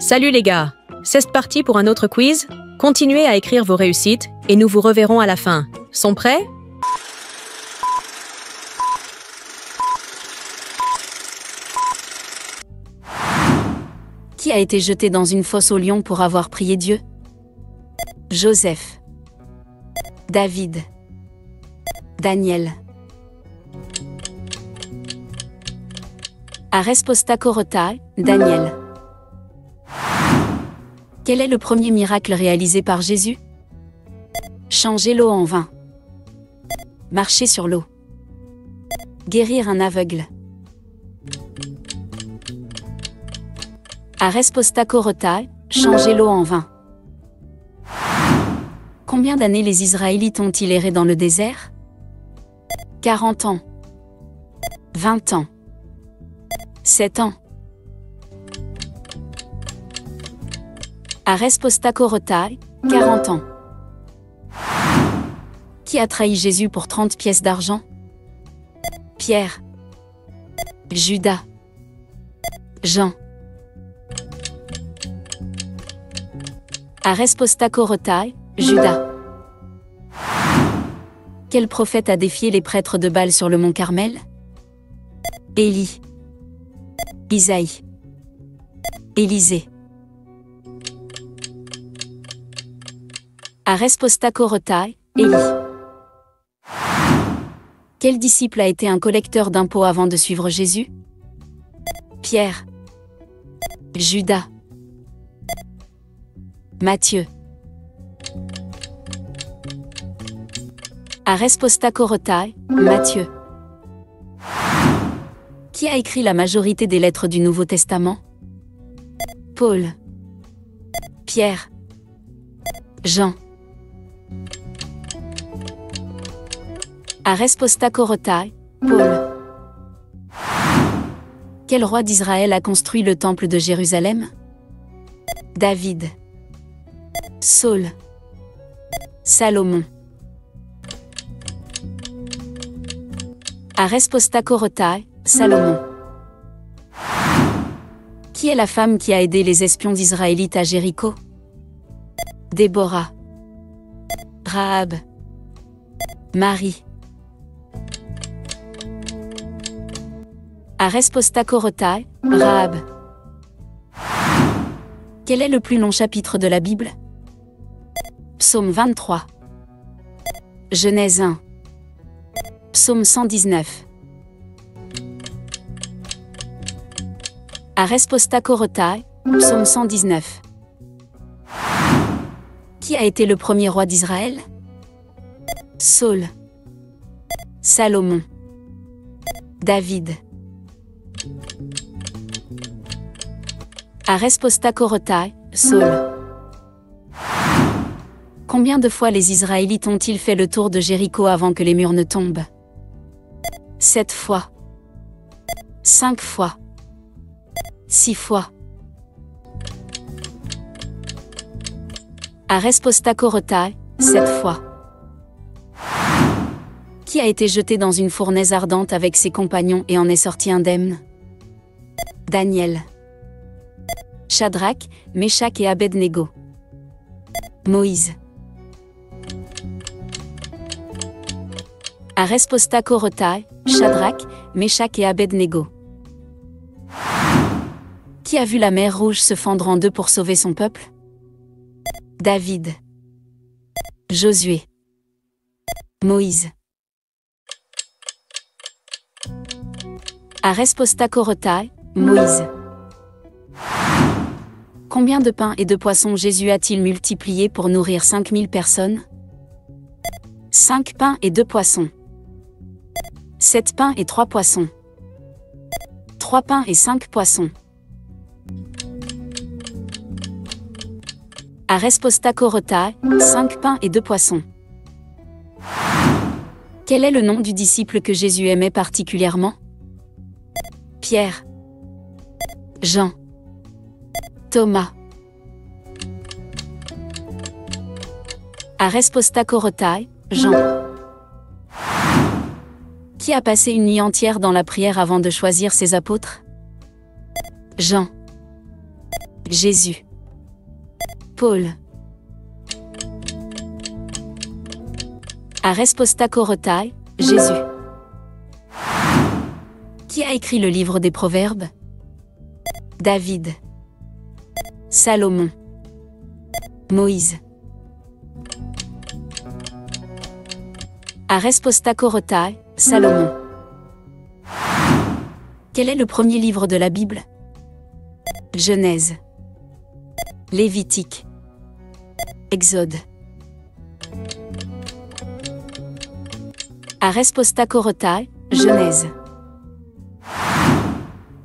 Salut les gars, c'est parti pour un autre quiz. Continuez à écrire vos réussites et nous vous reverrons à la fin. Sont prêts? Qui a été jeté dans une fosse au lion pour avoir prié Dieu? Joseph. David. Daniel. A resposta corotae, Daniel. Quel est le premier miracle réalisé par Jésus? Changer l'eau en vin. Marcher sur l'eau. Guérir un aveugle. A resposta corotae, changer l'eau en vin. Combien d'années les Israélites ont-ils erré dans le désert? 40 ans. 20 ans. 7 ans. A resposta corotae, 40 ans. Qui a trahi Jésus pour 30 pièces d'argent? Pierre. Judas. Jean. A resposta corotae, Judas. Quel prophète a défié les prêtres de Baal sur le mont Carmel? Élie. Isaïe. Élisée. A resposta corotae, Élie. Quel disciple a été un collecteur d'impôts avant de suivre Jésus? Pierre. Judas. Matthieu. A resposta corotae, Matthieu. Qui a écrit la majorité des lettres du Nouveau Testament? Paul. Pierre. Jean. A resposta corotae, Paul. Quel roi d'Israël a construit le temple de Jérusalem? David. Saul. Salomon. A resposta corotae, Salomon. Qui est la femme qui a aidé les espions israélites à Jéricho? Déborah. Rahab. Marie. A resposta corotae, Rahab. Quel est le plus long chapitre de la Bible? Psaume 23. Genèse 1. Psaume 119. A resposta corotae, Psaume 119. Qui a été le premier roi d'Israël? Saul. Salomon. David. A resposta corotae, Saul. Combien de fois les Israélites ont-ils fait le tour de Jéricho avant que les murs ne tombent? 7 fois. 5 fois. 6 fois. A resposta corotae, 7 fois. Qui a été jeté dans une fournaise ardente avec ses compagnons et en est sorti indemne? Daniel. Shadrach, Meshach et Abed-Nego. Moïse. A resposta corotae, Shadrach, Meshach et Abed-Nego. Qui a vu la mer Rouge se fendre en deux pour sauver son peuple? David. Josué. Moïse. A resposta corotae, Moïse. Combien de pains et de poissons Jésus a-t-il multiplié pour nourrir 5000 personnes? 5 pains et 2 poissons. 7 pains et 3 poissons. 3 pains et 5 poissons. A resposta corotae, 5 pains et 2 poissons. Quel est le nom du disciple que Jésus aimait particulièrement? Pierre. Jean. Thomas. A resposta corotae, Jean. Qui a passé une nuit entière dans la prière avant de choisir ses apôtres? Jean. Jésus. Paul. Aresposta korotai, Jésus. Qui a écrit le livre des Proverbes? David. Salomon. Moïse. Aresposta korotai, Salomon. Quel est le premier livre de la Bible? Genèse. Lévitique. Exode. Aresposta korotai, Genèse.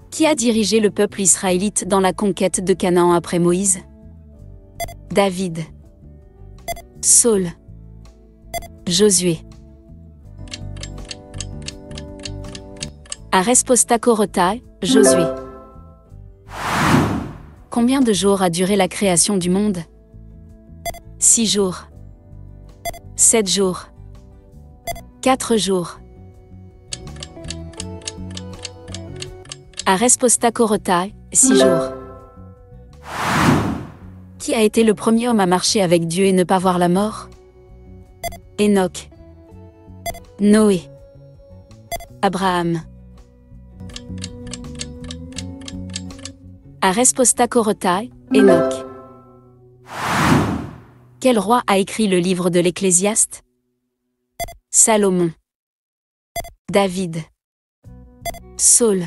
Qui a dirigé le peuple israélite dans la conquête de Canaan après Moïse? David. Saul. Josué. Aresposta korotai, Josué. Combien de jours a duré la création du monde? 6 jours. 7 jours. 4 jours. Aresposta korotai, 6 jours. Qui a été le premier homme à marcher avec Dieu et ne pas voir la mort? Enoch. Noé. Abraham. Aresposta korotai, Enoch. Quel roi a écrit le livre de l'Ecclésiaste? Salomon. David. Saul.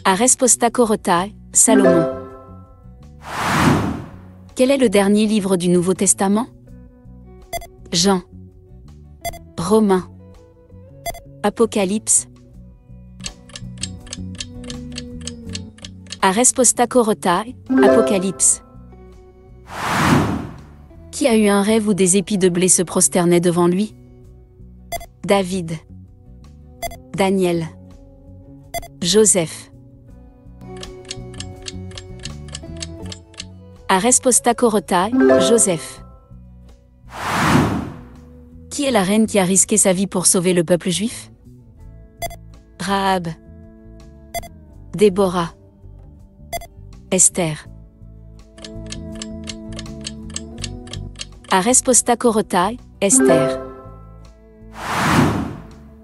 Aresposta korotai, Salomon. Quel est le dernier livre du Nouveau Testament? Jean. Romains. Apocalypse. Aresposta korotai, Apocalypse. Qui a eu un rêve où des épis de blé se prosternaient devant lui? David. Daniel. Joseph. Aresposta korotai, Joseph. Qui est la reine qui a risqué sa vie pour sauver le peuple juif? Rahab. Déborah. Esther. Aresposta korotai, Esther.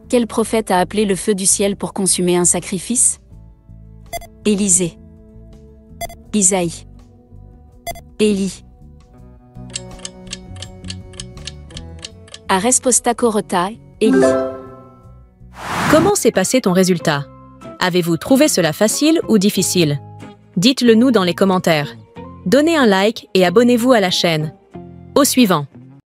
Quel prophète a appelé le feu du ciel pour consumer un sacrifice? Élisée. Isaïe. Élie. Aresposta korotai, Élie. Comment s'est passé ton résultat? Avez-vous trouvé cela facile ou difficile? Dites-le nous dans les commentaires. Donnez un like et abonnez-vous à la chaîne. Au suivant.